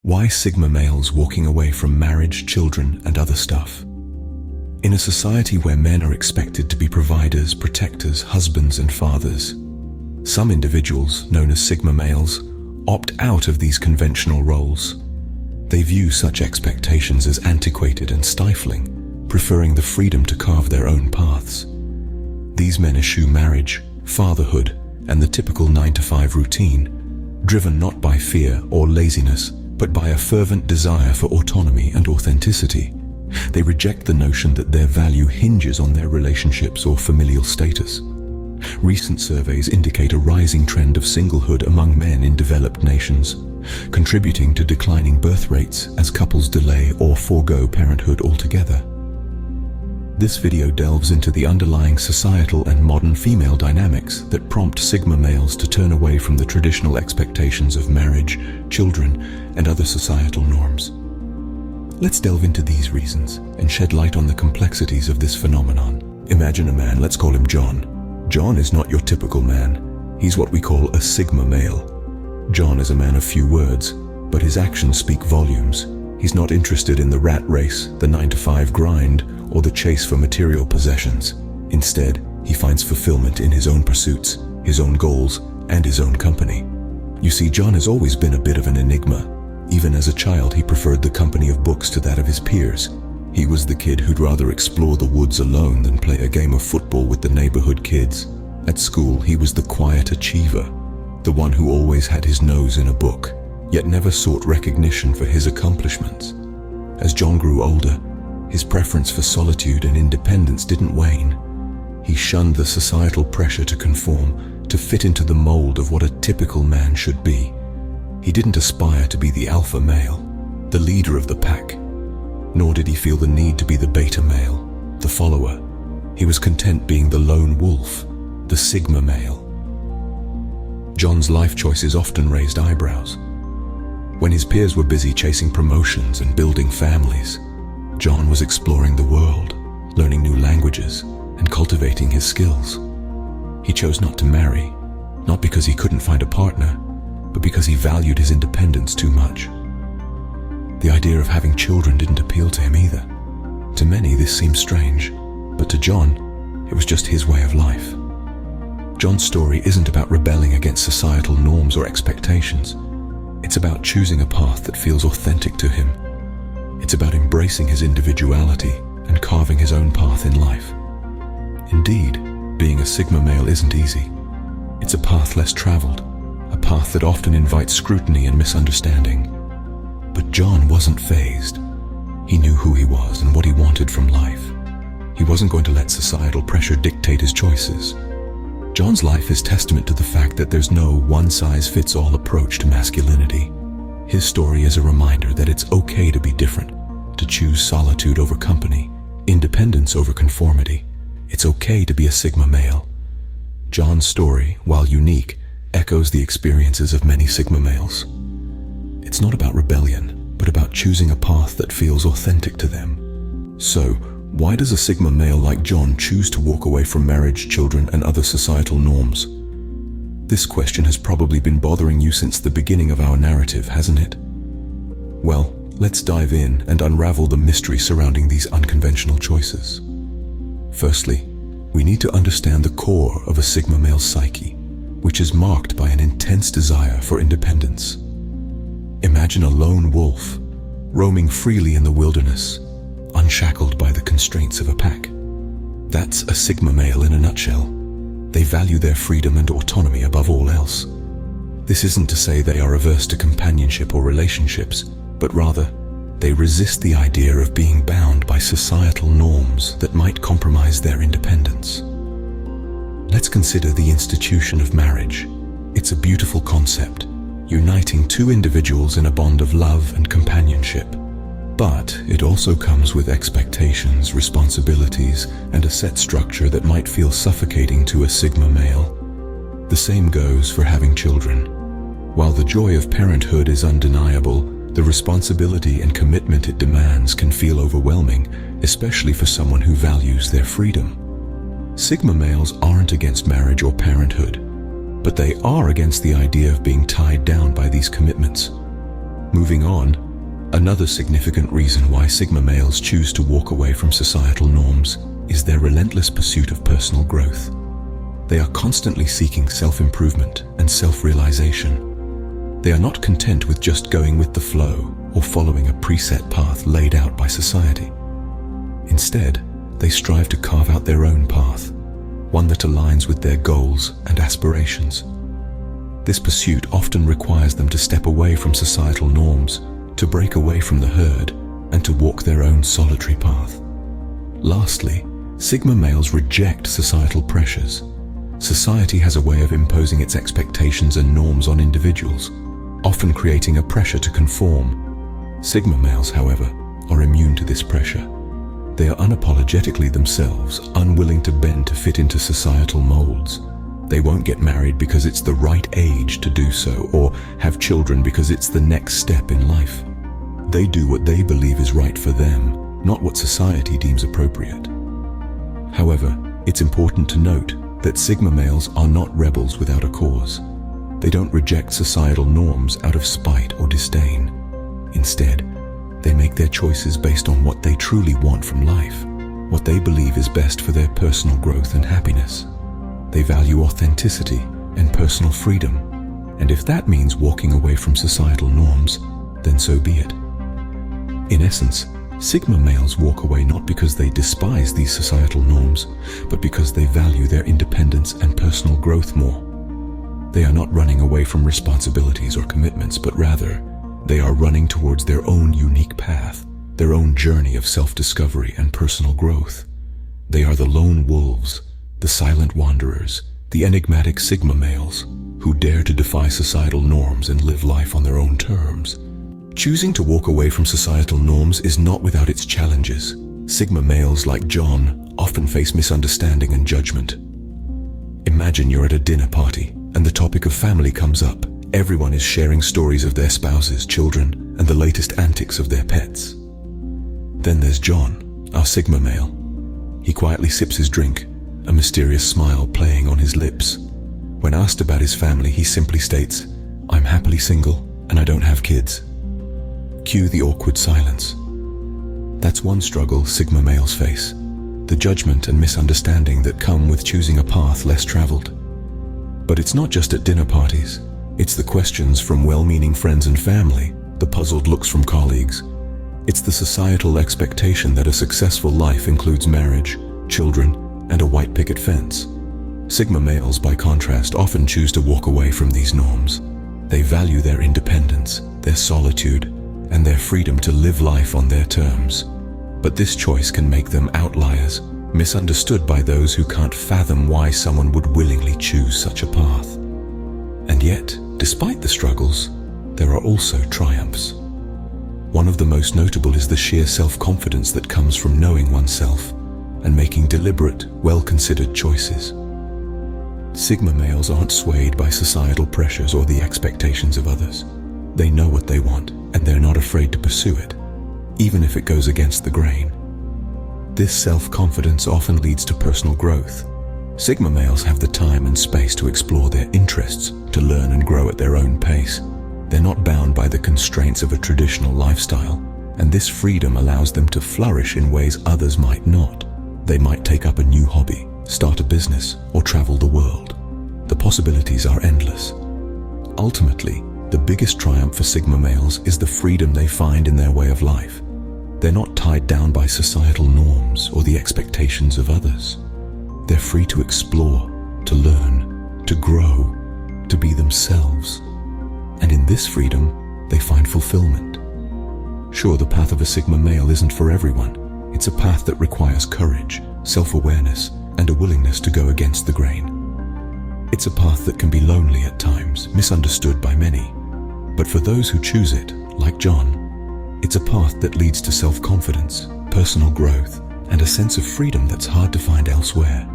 Why Sigma males walking away from marriage, children, and other stuff? In a society where men are expected to be providers, protectors, husbands, and fathers, some individuals, known as Sigma males, opt out of these conventional roles. They view such expectations as antiquated and stifling, preferring the freedom to carve their own paths. These men eschew marriage, fatherhood, and the typical 9-to-5 routine, driven not by fear or laziness, but by a fervent desire for autonomy and authenticity. They reject the notion that their value hinges on their relationships or familial status. Recent surveys indicate a rising trend of singlehood among men in developed nations, contributing to declining birth rates as couples delay or forgo parenthood altogether. This video delves into the underlying societal and modern female dynamics that prompt Sigma males to turn away from the traditional expectations of marriage, children, and other societal norms. Let's delve into these reasons and shed light on the complexities of this phenomenon. Imagine a man, let's call him John. John is not your typical man. He's what we call a Sigma male. John is a man of few words, but his actions speak volumes. He's not interested in the rat race, the 9-to-5 grind, or the chase for material possessions. Instead, he finds fulfillment in his own pursuits, his own goals, and his own company. You see, John has always been a bit of an enigma. Even as a child, he preferred the company of books to that of his peers. He was the kid who'd rather explore the woods alone than play a game of football with the neighborhood kids. At school, he was the quiet achiever, the one who always had his nose in a book, yet never sought recognition for his accomplishments. As John grew older, his preference for solitude and independence didn't wane. He shunned the societal pressure to conform, to fit into the mold of what a typical man should be. He didn't aspire to be the alpha male, the leader of the pack, nor did he feel the need to be the beta male, the follower. He was content being the lone wolf, the Sigma male. John's life choices often raised eyebrows. When his peers were busy chasing promotions and building families, John was exploring the world, learning new languages, and cultivating his skills. He chose not to marry, not because he couldn't find a partner, but because he valued his independence too much. The idea of having children didn't appeal to him either. To many, this seemed strange, but to John, it was just his way of life. John's story isn't about rebelling against societal norms or expectations. It's about choosing a path that feels authentic to him. It's about embracing his individuality and carving his own path in life. Indeed, being a Sigma male isn't easy. It's a path less traveled, a path that often invites scrutiny and misunderstanding. But John wasn't fazed. He knew who he was and what he wanted from life. He wasn't going to let societal pressure dictate his choices. John's life is testament to the fact that there's no one-size-fits-all approach to masculinity. His story is a reminder that it's okay to be different, to choose solitude over company, independence over conformity. It's okay to be a Sigma male. John's story, while unique, echoes the experiences of many Sigma males. It's not about rebellion, but about choosing a path that feels authentic to them. So, why does a Sigma male like John choose to walk away from marriage, children, and other societal norms? This question has probably been bothering you since the beginning of our narrative, hasn't it? Well, let's dive in and unravel the mystery surrounding these unconventional choices. Firstly, we need to understand the core of a Sigma male's psyche, which is marked by an intense desire for independence. Imagine a lone wolf, roaming freely in the wilderness, unshackled by the constraints of a pack. That's a Sigma male in a nutshell. They value their freedom and autonomy above all else. This isn't to say they are averse to companionship or relationships, but rather, they resist the idea of being bound by societal norms that might compromise their independence. Let's consider the institution of marriage. It's a beautiful concept, uniting two individuals in a bond of love and companionship. But it also comes with expectations, responsibilities, and a set structure that might feel suffocating to a Sigma male. The same goes for having children. While the joy of parenthood is undeniable, the responsibility and commitment it demands can feel overwhelming, especially for someone who values their freedom. Sigma males aren't against marriage or parenthood, but they are against the idea of being tied down by these commitments. Moving on, another significant reason why Sigma males choose to walk away from societal norms is their relentless pursuit of personal growth. They are constantly seeking self-improvement and self-realization. They are not content with just going with the flow or following a preset path laid out by society. Instead, they strive to carve out their own path, one that aligns with their goals and aspirations. This pursuit often requires them to step away from societal norms, to break away from the herd, and to walk their own solitary path. Lastly, Sigma males reject societal pressures. Society has a way of imposing its expectations and norms on individuals, often creating a pressure to conform. Sigma males, however, are immune to this pressure. They are unapologetically themselves, unwilling to bend to fit into societal molds. They won't get married because it's the right age to do so, or have children because it's the next step in life. They do what they believe is right for them, not what society deems appropriate. However, it's important to note that Sigma males are not rebels without a cause. They don't reject societal norms out of spite or disdain. Instead, they make their choices based on what they truly want from life, what they believe is best for their personal growth and happiness. They value authenticity and personal freedom, and if that means walking away from societal norms, then so be it. In essence, Sigma males walk away not because they despise these societal norms, but because they value their independence and personal growth more. They are not running away from responsibilities or commitments, but rather, they are running towards their own unique path, their own journey of self-discovery and personal growth. They are the lone wolves, the silent wanderers, the enigmatic Sigma males, who dare to defy societal norms and live life on their own terms. Choosing to walk away from societal norms is not without its challenges. Sigma males like John often face misunderstanding and judgment. Imagine you're at a dinner party and the topic of family comes up. Everyone is sharing stories of their spouses, children, and the latest antics of their pets. Then there's John, our Sigma male. He quietly sips his drink, a mysterious smile playing on his lips. When asked about his family, he simply states, "I'm happily single and I don't have kids." Cue the awkward silence. That's one struggle Sigma males face, the judgment and misunderstanding that come with choosing a path less traveled. But it's not just at dinner parties. It's the questions from well-meaning friends and family, the puzzled looks from colleagues. It's the societal expectation that a successful life includes marriage, children, and a white picket fence. Sigma males, by contrast, often choose to walk away from these norms. They value their independence, their solitude, and their freedom to live life on their terms. But this choice can make them outliers, misunderstood by those who can't fathom why someone would willingly choose such a path. And yet, despite the struggles, there are also triumphs. One of the most notable is the sheer self-confidence that comes from knowing oneself and making deliberate, well-considered choices. Sigma males aren't swayed by societal pressures or the expectations of others. They know what they want, and they're not afraid to pursue it, even if it goes against the grain. This self-confidence often leads to personal growth. Sigma males have the time and space to explore their interests, to learn and grow at their own pace. They're not bound by the constraints of a traditional lifestyle, and this freedom allows them to flourish in ways others might not. They might take up a new hobby, start a business, or travel the world. The possibilities are endless. Ultimately, the biggest triumph for Sigma males is the freedom they find in their way of life. They're not tied down by societal norms or the expectations of others. They're free to explore, to learn, to grow, to be themselves. And in this freedom, they find fulfillment. Sure, the path of a Sigma male isn't for everyone. It's a path that requires courage, self-awareness, and a willingness to go against the grain. It's a path that can be lonely at times, misunderstood by many. But for those who choose it, like John, it's a path that leads to self-confidence, personal growth, and a sense of freedom that's hard to find elsewhere.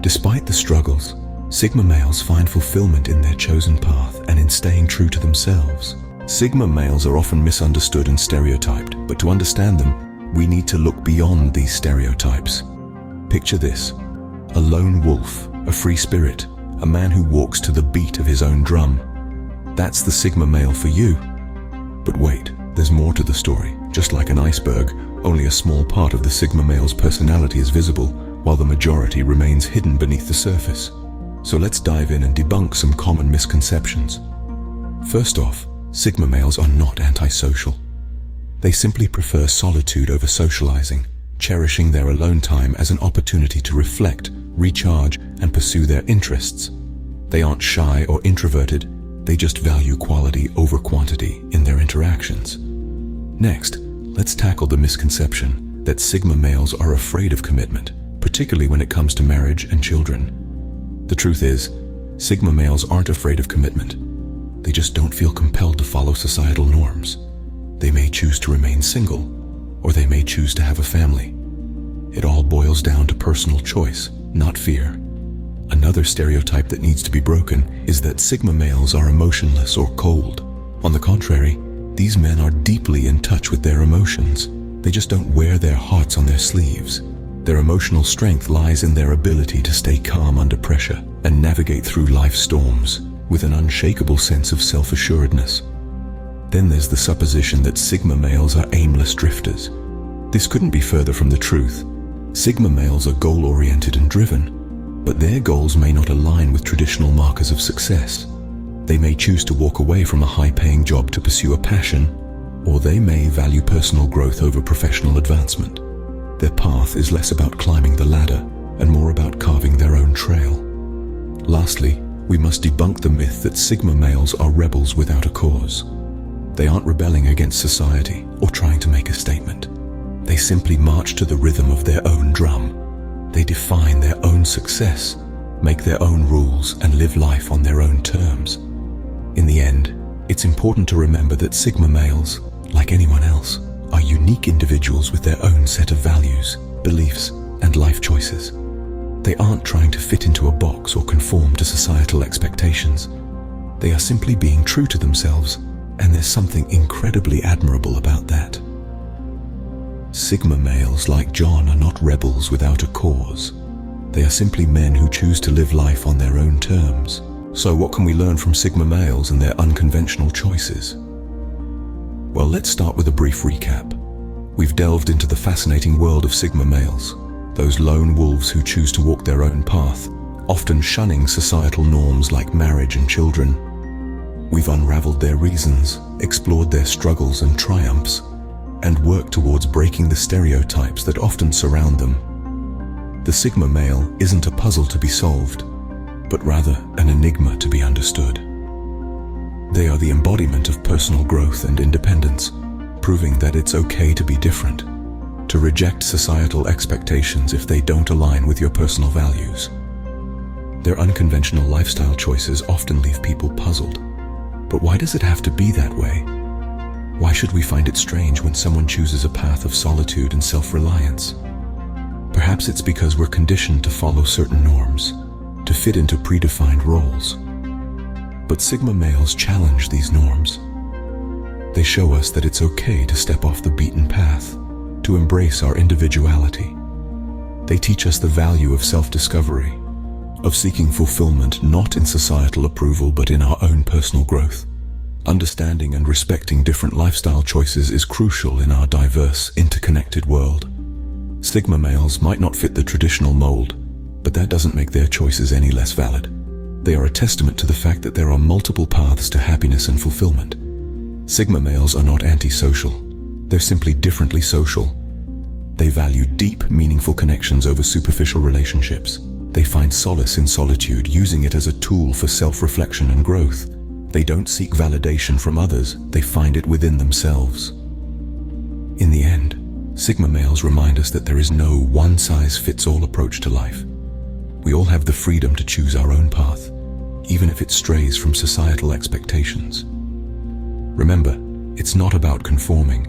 Despite the struggles, Sigma males find fulfillment in their chosen path and in staying true to themselves. Sigma males are often misunderstood and stereotyped, but to understand them, we need to look beyond these stereotypes. Picture this: a lone wolf, a free spirit, a man who walks to the beat of his own drum. That's the Sigma male for you. But wait, there's more to the story. Just like an iceberg, only a small part of the Sigma male's personality is visible, while the majority remains hidden beneath the surface. So let's dive in and debunk some common misconceptions. First off, Sigma males are not antisocial. They simply prefer solitude over socializing, cherishing their alone time as an opportunity to reflect, recharge, and pursue their interests. They aren't shy or introverted, they just value quality over quantity in their interactions. Next, let's tackle the misconception that Sigma males are afraid of commitment, particularly when it comes to marriage and children. The truth is, Sigma males aren't afraid of commitment. They just don't feel compelled to follow societal norms. They may choose to remain single, or they may choose to have a family. It all boils down to personal choice, not fear. Another stereotype that needs to be broken is that Sigma males are emotionless or cold. On the contrary, these men are deeply in touch with their emotions. They just don't wear their hearts on their sleeves. Their emotional strength lies in their ability to stay calm under pressure and navigate through life's storms with an unshakable sense of self-assuredness. Then there's the supposition that Sigma males are aimless drifters. This couldn't be further from the truth. Sigma males are goal-oriented and driven, but their goals may not align with traditional markers of success. They may choose to walk away from a high-paying job to pursue a passion, or they may value personal growth over professional advancement. Their path is less about climbing the ladder and more about carving their own trail. Lastly, we must debunk the myth that Sigma males are rebels without a cause. They aren't rebelling against society or trying to make a statement. They simply march to the rhythm of their own drum. They define their own success, make their own rules, and live life on their own terms. In the end, it's important to remember that Sigma males, like anyone else, are unique individuals with their own set of values, beliefs, and life choices. They aren't trying to fit into a box or conform to societal expectations. They are simply being true to themselves, and there's something incredibly admirable about that. Sigma males like John are not rebels without a cause. They are simply men who choose to live life on their own terms. So what can we learn from Sigma males and their unconventional choices? Well, let's start with a brief recap. We've delved into the fascinating world of Sigma males, those lone wolves who choose to walk their own path, often shunning societal norms like marriage and children. We've unraveled their reasons, explored their struggles and triumphs, and work towards breaking the stereotypes that often surround them. The Sigma male isn't a puzzle to be solved, but rather an enigma to be understood. They are the embodiment of personal growth and independence, proving that it's okay to be different, to reject societal expectations if they don't align with your personal values. Their unconventional lifestyle choices often leave people puzzled. But why does it have to be that way? Why should we find it strange when someone chooses a path of solitude and self-reliance? Perhaps it's because we're conditioned to follow certain norms, to fit into predefined roles. But Sigma males challenge these norms. They show us that it's okay to step off the beaten path, to embrace our individuality. They teach us the value of self-discovery, of seeking fulfillment not in societal approval but in our own personal growth. Understanding and respecting different lifestyle choices is crucial in our diverse, interconnected world. Sigma males might not fit the traditional mold, but that doesn't make their choices any less valid. They are a testament to the fact that there are multiple paths to happiness and fulfillment. Sigma males are not antisocial. They're simply differently social. They value deep, meaningful connections over superficial relationships. They find solace in solitude, using it as a tool for self-reflection and growth. They don't seek validation from others, they find it within themselves. In the end, Sigma males remind us that there is no one-size-fits-all approach to life. We all have the freedom to choose our own path, even if it strays from societal expectations. Remember, it's not about conforming.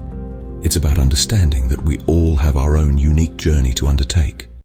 It's about understanding that we all have our own unique journey to undertake.